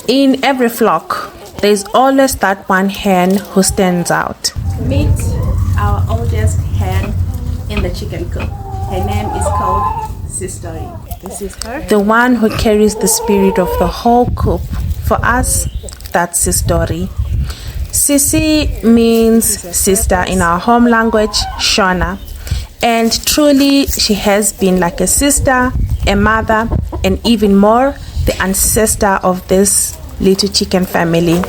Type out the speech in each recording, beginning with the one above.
In every flock, there's always that one hen who stands out. Meet our oldest hen in the chicken coop. Her name is called Sisi Dori. This is her. The one who carries the spirit of the whole coop. For us, that's Sisi Dori. Sisi means sister in our home language, Shona. And truly, she has been like a sister, a mother, and even more, the ancestor of this little chicken family.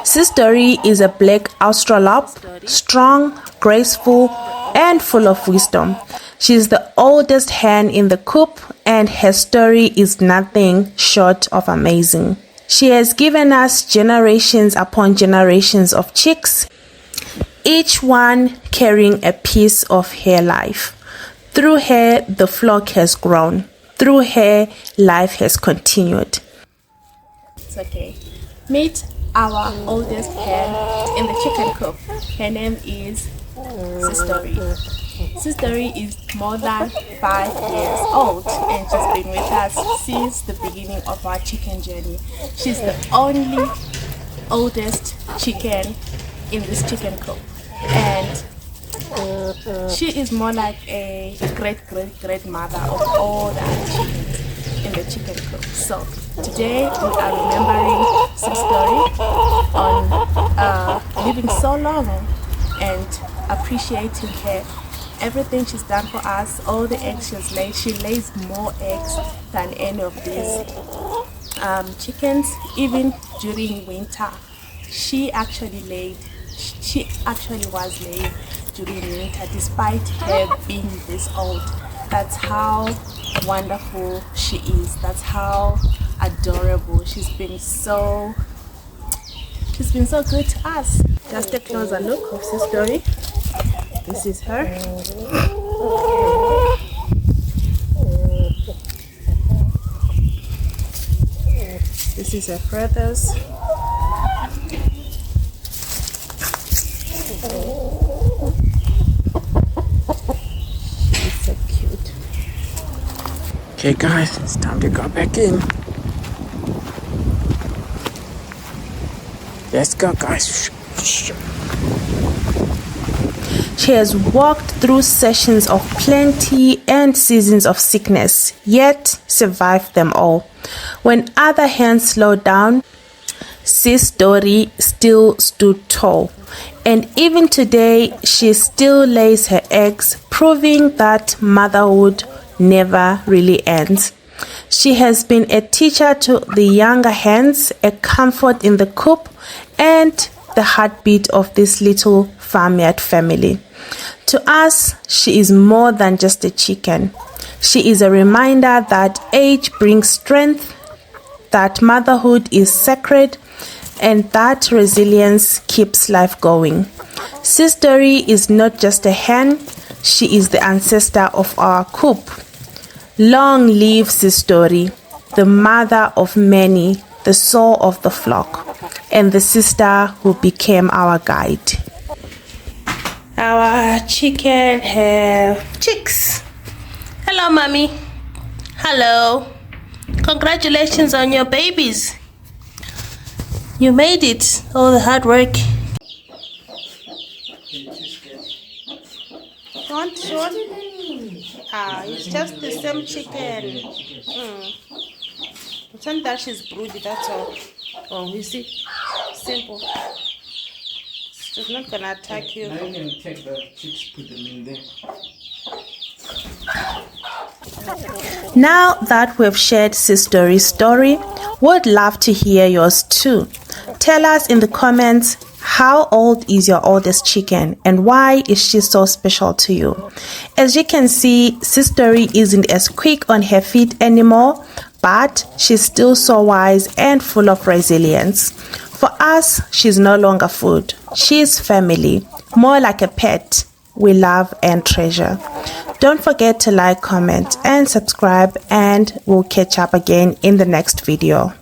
Sisi Dori is a Black Australorp, strong, graceful, and full of wisdom. She's the oldest hen in the coop, and her story is nothing short of amazing. She has given us generations upon generations of chicks, each one carrying a piece of her life. Through her, the flock has grown. Through her, life has continued. It's okay. Meet our oldest hen in the chicken coop. Her name is Sisi Dori. Sisi Dori is more than 5 years old, and she's been with us since the beginning of our chicken journey. She's the only oldest chicken in this chicken coop, and she is more like a great mother of all the other chickens in the chicken coop. So today we are remembering Sisi Dori on living so long and appreciating her. Everything she's done for us, all the eggs she's laid. She lays more eggs than any of these chickens. Even during winter, she actually was laid during winter, despite her being this old. That's how wonderful she is. That's how adorable. She's been so good to us. Just a closer look of Sisi Dori. This is her. This is her feathers. She's so cute. Okay guys, it's time to go back in. Let's go guys. She has walked through sessions of plenty and seasons of sickness, yet survived them all. When other hens slowed down, Sisi Dori still stood tall. And even today, she still lays her eggs, proving that motherhood never really ends. She has been a teacher to the younger hens, a comfort in the coop, and the heartbeat of this little farmyard family. To us, she is more than just a chicken. She is a reminder that age brings strength, that motherhood is sacred, and that resilience keeps life going. Sisi Dori is not just a hen, she is the ancestor of our coop. Long live Sisi Dori, the mother of many, the soul of the flock, and the sister who became our guide. Our chicken have chicks. Hello, mommy. Hello. Congratulations on your babies. You made it. All the hard work. Want one? It's just the same chicken. It's not that she's broody, that's all. Oh, you see? Simple. She's not gonna attack you. Now you can take the chicks, put them in there. Now that we've shared Sisi Dori's story, we'd love to hear yours too. Tell us in the comments, how old is your oldest chicken and why is she so special to you? As you can see, Sisi Dori isn't as quick on her feet anymore, but she's still so wise and full of resilience. For us, she's no longer food. She's family, more like a pet we love and treasure. Don't forget to like, comment, and subscribe, and we'll catch up again in the next video.